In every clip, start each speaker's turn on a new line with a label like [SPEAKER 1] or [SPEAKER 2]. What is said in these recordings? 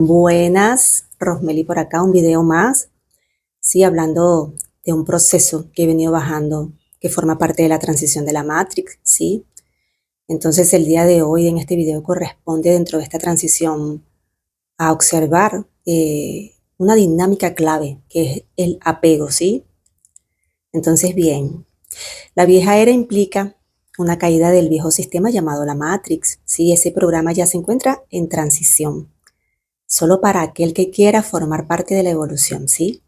[SPEAKER 1] Buenas, Rosmeli por acá, un video más, sí, hablando de un proceso que he venido bajando, que forma parte de la transición de la Matrix, sí. Entonces el día de hoy en este video corresponde dentro de esta transición a observar una dinámica clave, que es el apego, sí. Entonces bien, la vieja era implica una caída del viejo sistema llamado la Matrix, sí, ese programa ya se encuentra en transición solo para aquel que quiera formar parte de la evolución, ¿sí?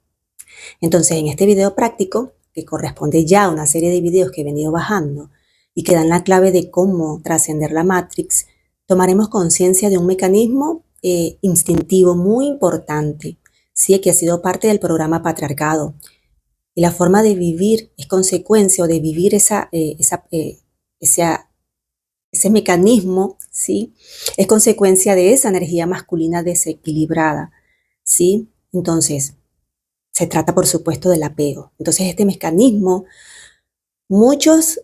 [SPEAKER 1] Entonces, en este video práctico, que corresponde ya a una serie de videos que he venido bajando y que dan la clave de cómo trascender la Matrix, tomaremos conciencia de un mecanismo instintivo muy importante, ¿sí? Que ha sido parte del programa patriarcado. Y la forma de vivir es consecuencia o de vivir ese mecanismo, ¿sí? Es consecuencia de esa energía masculina desequilibrada, ¿sí? Entonces, se trata, por supuesto, del apego. Entonces, este mecanismo, muchos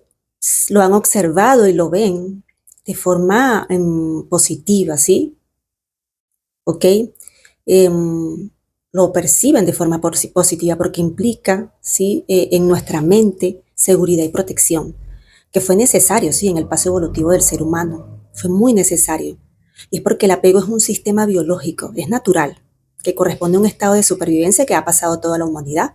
[SPEAKER 1] lo han observado y lo ven de forma positiva, ¿sí? ¿Ok? Lo perciben de forma positiva porque implica, ¿sí? En nuestra mente seguridad y protección, que fue necesario, sí, en el paso evolutivo del ser humano. Fue muy necesario. Y es porque el apego es un sistema biológico, es natural, que corresponde a un estado de supervivencia que ha pasado toda la humanidad,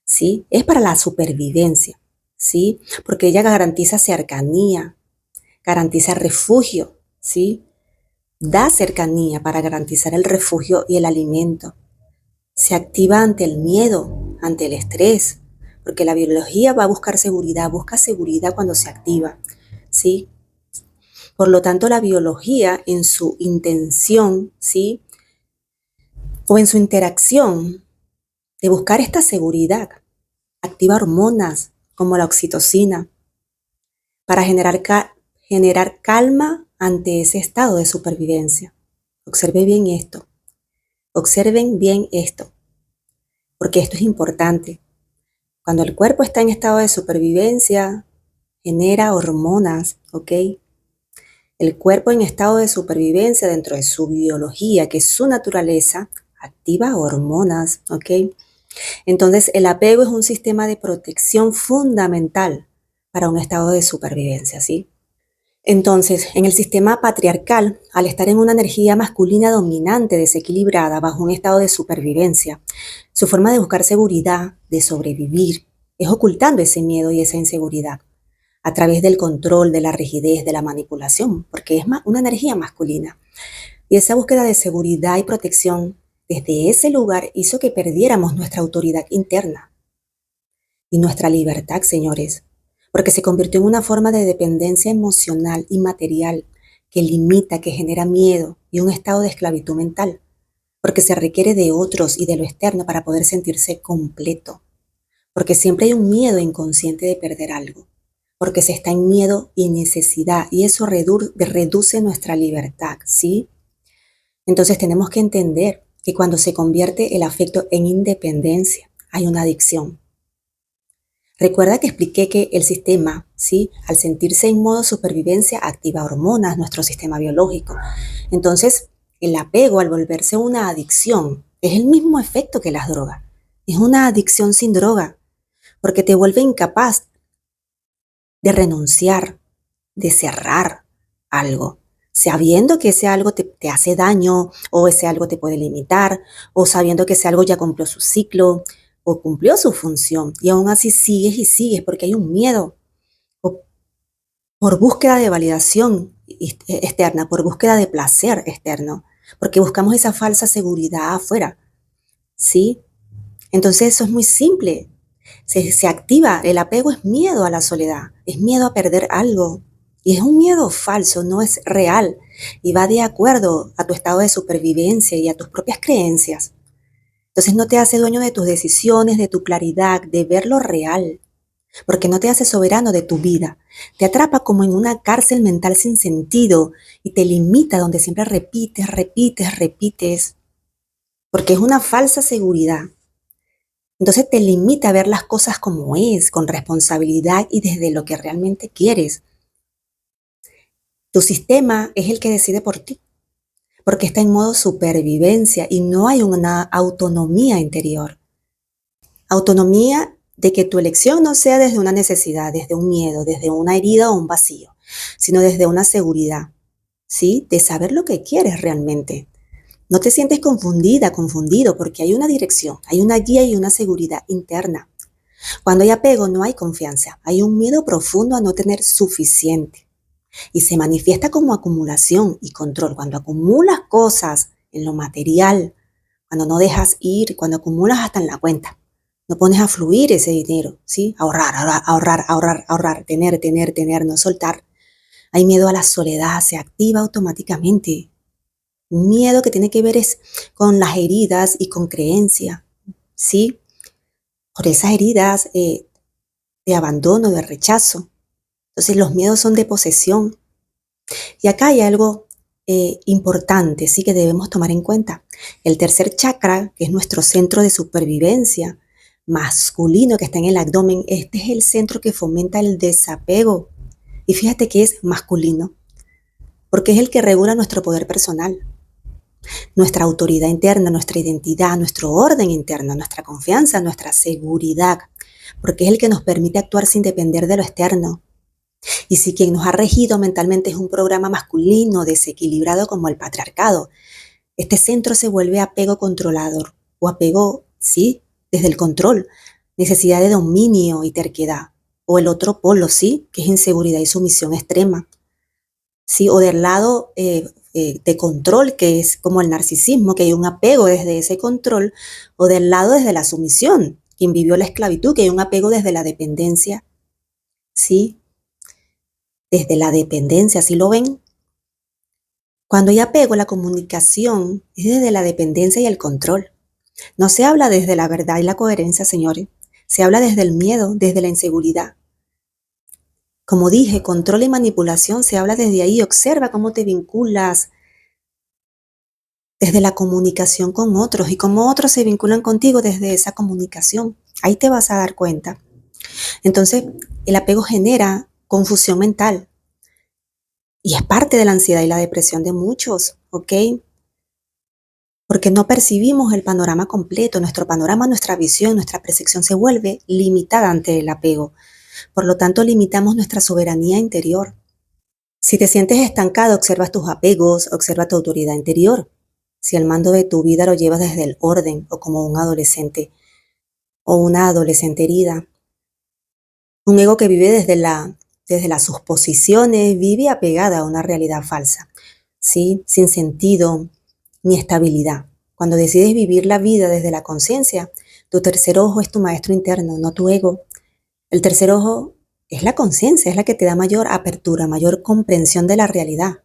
[SPEAKER 1] ¿sí? Es para la supervivencia, ¿sí? Porque ella garantiza cercanía, garantiza refugio, ¿sí? Da cercanía para garantizar el refugio y el alimento. Se activa ante el miedo, ante el estrés, porque la biología va a buscar seguridad, busca seguridad cuando se activa, ¿sí? Por lo tanto, la biología en su intención, ¿sí? O en su interacción de buscar esta seguridad, activa hormonas como la oxitocina para generar calma ante ese estado de supervivencia. Observen bien esto, porque esto es importante. Cuando el cuerpo está en estado de supervivencia, genera hormonas, ¿ok? El cuerpo en estado de supervivencia dentro de su biología, que es su naturaleza, activa hormonas, ¿ok? Entonces, el apego es un sistema de protección fundamental para un estado de supervivencia, ¿sí? Entonces, en el sistema patriarcal, al estar en una energía masculina dominante, desequilibrada, bajo un estado de supervivencia, su forma de buscar seguridad, de sobrevivir, es ocultando ese miedo y esa inseguridad a través del control, de la rigidez, de la manipulación, porque es una energía masculina. Y esa búsqueda de seguridad y protección desde ese lugar hizo que perdiéramos nuestra autoridad interna y nuestra libertad, señores, porque se convirtió en una forma de dependencia emocional y material que limita, que genera miedo y un estado de esclavitud mental, porque se requiere de otros y de lo externo para poder sentirse completo, porque siempre hay un miedo inconsciente de perder algo, porque se está en miedo y necesidad y eso reduce nuestra libertad, ¿sí? Entonces tenemos que entender que cuando se convierte el afecto en independencia, hay una adicción. Recuerda que expliqué que el sistema, ¿sí? Al sentirse en modo supervivencia, activa hormonas, nuestro sistema biológico. Entonces, el apego al volverse una adicción es el mismo efecto que las drogas. Es una adicción sin droga, porque te vuelve incapaz de renunciar, de cerrar algo, sabiendo que ese algo te hace daño o ese algo te puede limitar o sabiendo que ese algo ya cumplió su ciclo o cumplió su función y aún así sigues y sigues porque hay un miedo o por búsqueda de validación externa, por búsqueda de placer externo, porque buscamos esa falsa seguridad afuera, ¿sí? Entonces eso es muy simple. Se activa, el apego es miedo a la soledad, es miedo a perder algo. Y es un miedo falso, no es real. Y va de acuerdo a tu estado de supervivencia y a tus propias creencias. Entonces no te hace dueño de tus decisiones, de tu claridad, de ver lo real. Porque no te hace soberano de tu vida. Te atrapa como en una cárcel mental sin sentido y te limita donde siempre repites. Porque es una falsa seguridad. Entonces te limita a ver las cosas como es, con responsabilidad y desde lo que realmente quieres. Tu sistema es el que decide por ti, porque está en modo supervivencia y no hay una autonomía interior. Autonomía de que tu elección no sea desde una necesidad, desde un miedo, desde una herida o un vacío, sino desde una seguridad, ¿sí? De saber lo que quieres realmente. No te sientes confundida, confundido, porque hay una dirección, hay una guía y una seguridad interna. Cuando hay apego no hay confianza, hay un miedo profundo a no tener suficiente y se manifiesta como acumulación y control. Cuando acumulas cosas en lo material, cuando no dejas ir, cuando acumulas hasta en la cuenta, no pones a fluir ese dinero, ¿sí? Ahorrar, ahorrar, ahorrar, ahorrar, tener, no soltar. Hay miedo a la soledad, se activa automáticamente. Un miedo que tiene que ver es con las heridas y con creencia, ¿sí? Por esas heridas de abandono, de rechazo. Entonces los miedos son de posesión. Y acá hay algo importante, sí, que debemos tomar en cuenta. El tercer chakra, que es nuestro centro de supervivencia masculino que está en el abdomen, este es el centro que fomenta el desapego. Y fíjate que es masculino, porque es el que regula nuestro poder personal, nuestra autoridad interna, nuestra identidad, nuestro orden interno, nuestra confianza, nuestra seguridad, porque es el que nos permite actuar sin depender de lo externo. Y si quien nos ha regido mentalmente es un programa masculino desequilibrado como el patriarcado, este centro se vuelve apego controlador o apego, sí, desde el control, necesidad de dominio y terquedad. O el otro polo, sí, que es inseguridad y sumisión extrema. Sí, o del lado de control, que es como el narcisismo, que hay un apego desde ese control, o del lado desde la sumisión, quien vivió la esclavitud, que hay un apego desde la dependencia, sí, desde la dependencia, ¿sí lo ven? Cuando hay apego, la comunicación es desde la dependencia y el control. No se habla desde la verdad y la coherencia, señores. Se habla desde el miedo, desde la inseguridad. Como dije, control y manipulación se habla desde ahí. Observa cómo te vinculas desde la comunicación con otros y cómo otros se vinculan contigo desde esa comunicación. Ahí te vas a dar cuenta. Entonces, el apego genera confusión mental y es parte de la ansiedad y la depresión de muchos, ¿ok? Porque no percibimos el panorama completo, nuestro panorama, nuestra visión, nuestra percepción se vuelve limitada ante el apego. Por lo tanto, limitamos nuestra soberanía interior. Si te sientes estancado, observas tus apegos, observa tu autoridad interior. Si el mando de tu vida lo llevas desde el orden o como un adolescente o una adolescente herida. Un ego que vive desde las suposiciones, vive apegada a una realidad falsa, ¿sí? Sin sentido ni estabilidad. Cuando decides vivir la vida desde la conciencia, tu tercer ojo es tu maestro interno, no tu ego. El tercer ojo es la conciencia, es la que te da mayor apertura, mayor comprensión de la realidad.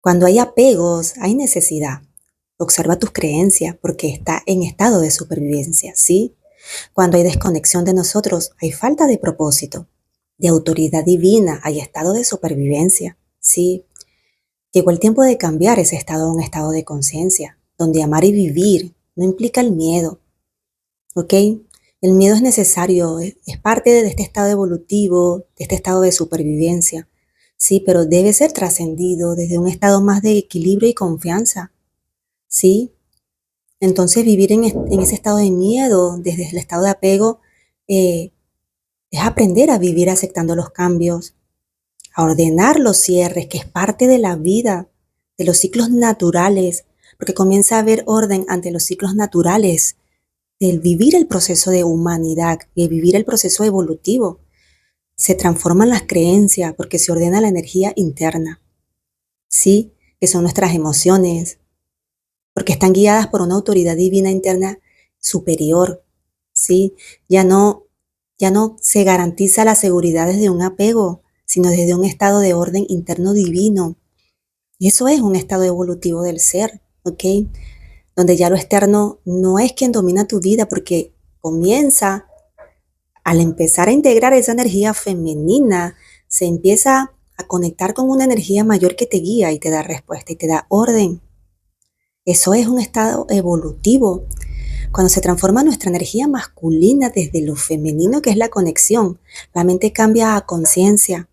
[SPEAKER 1] Cuando hay apegos, hay necesidad. Observa tus creencias porque está en estado de supervivencia, ¿sí? Cuando hay desconexión de nosotros, hay falta de propósito, de autoridad divina, hay estado de supervivencia, ¿sí? Llegó el tiempo de cambiar ese estado a un estado de conciencia, donde amar y vivir no implica el miedo, ¿ok? El miedo es necesario, es parte de este estado evolutivo, de este estado de supervivencia, sí, pero debe ser trascendido desde un estado más de equilibrio y confianza, ¿sí? Entonces vivir en ese estado de miedo, desde el estado de apego, eh, es aprender a vivir aceptando los cambios, a ordenar los cierres, que es parte de la vida, de los ciclos naturales, porque comienza a haber orden ante los ciclos naturales, del vivir el proceso de humanidad, de vivir el proceso evolutivo. Se transforman las creencias porque se ordena la energía interna, ¿sí? Que son nuestras emociones, porque están guiadas por una autoridad divina interna superior, ¿sí? Ya no, ya no se garantiza la seguridad desde un apego, sino desde un estado de orden interno divino. Y eso es un estado evolutivo del ser, ¿ok? Donde ya lo externo no es quien domina tu vida, porque comienza, al empezar a integrar esa energía femenina, se empieza a conectar con una energía mayor que te guía y te da respuesta y te da orden. Eso es un estado evolutivo. Cuando se transforma nuestra energía masculina desde lo femenino, que es la conexión, la mente cambia a conciencia.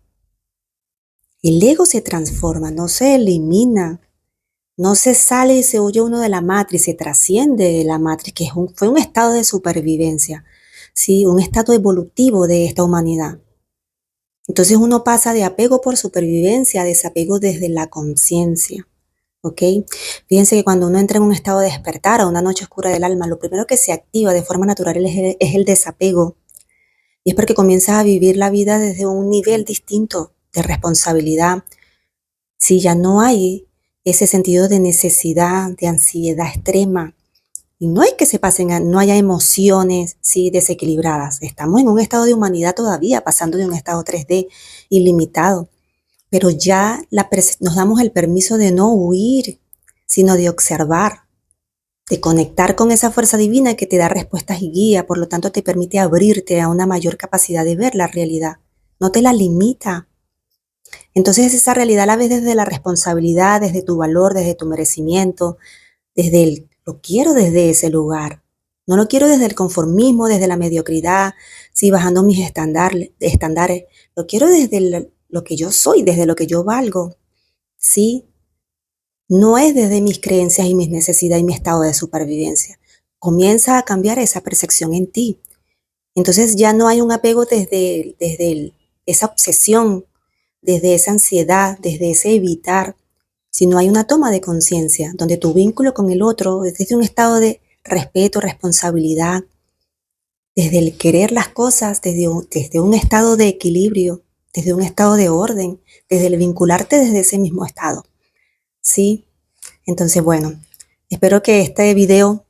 [SPEAKER 1] El ego se transforma, no se elimina. No se sale y se huye uno de la matriz, se trasciende de la matriz, que fue un estado de supervivencia, ¿sí? Un estado evolutivo de esta humanidad. Entonces uno pasa de apego por supervivencia a desapego desde la conciencia, ¿ok? Fíjense que cuando uno entra en un estado de despertar o una noche oscura del alma, lo primero que se activa de forma natural es el desapego. Y es porque comienzas a vivir la vida desde un nivel distinto de responsabilidad. Si ya no hay ese sentido de necesidad, de ansiedad extrema, y no es que no haya emociones, sí, desequilibradas. Estamos en un estado de humanidad todavía, pasando de un estado 3D ilimitado, pero ya nos damos el permiso de no huir, sino de observar, de conectar con esa fuerza divina que te da respuestas y guía, por lo tanto te permite abrirte a una mayor capacidad de ver la realidad, no te la limita. Entonces esa realidad la ves desde la responsabilidad, desde tu valor, desde tu merecimiento, lo quiero desde ese lugar. No lo quiero desde el conformismo, desde la mediocridad, sí, bajando mis estándares. Lo quiero desde lo que yo soy, desde lo que yo valgo, sí. No es desde mis creencias y mis necesidades y mi estado de supervivencia. Comienza a cambiar esa percepción en ti. Entonces ya no hay un apego desde esa obsesión, desde esa ansiedad, desde ese evitar, sino hay una toma de conciencia donde tu vínculo con el otro es desde un estado de respeto, responsabilidad, desde el querer las cosas, desde un estado de equilibrio, desde un estado de orden, desde el vincularte desde ese mismo estado. ¿Sí? Entonces, bueno, espero que este video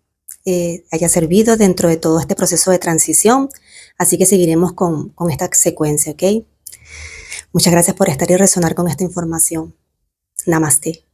[SPEAKER 1] haya servido dentro de todo este proceso de transición, así que seguiremos con esta secuencia, ¿ok? Muchas gracias por estar y resonar con esta información. Namaste.